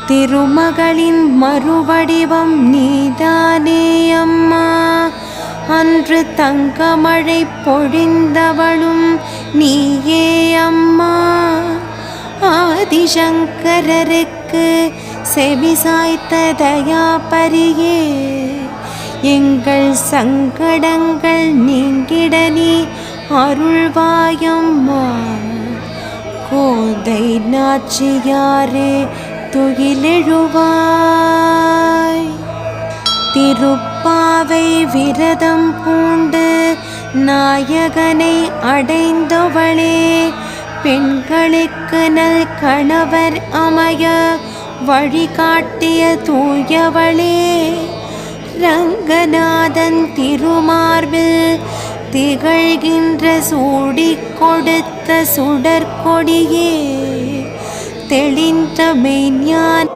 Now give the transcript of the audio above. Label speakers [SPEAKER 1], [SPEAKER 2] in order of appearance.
[SPEAKER 1] திருமகளின் மறுவடிவம் நீதானே அம்மா. அன்று தங்கமழை பொழிந்தவளும் நீயே அம்மா. ஆதிசங்கரருக்கு செவிசாய்த்த தயாபரியே, எங்கள் சங்கடங்கள் நீங்கிட நீ அருள்வாயம்மா. கோதை நாச்சியாரே துயிலெழுவாய். திருப்பாவை விரதம் பூண்டு நாயகனை அடைந்தவளே, பெண்களுக்கு நல் கணவர் அமைய வழிகாட்டிய தூயவளே, ரங்கநாதன் திருமார்பில் திகழ்கின்ற சூடிக் கொடுத்த சுடற்கொடியே, தெளிந்த மெய்ஞான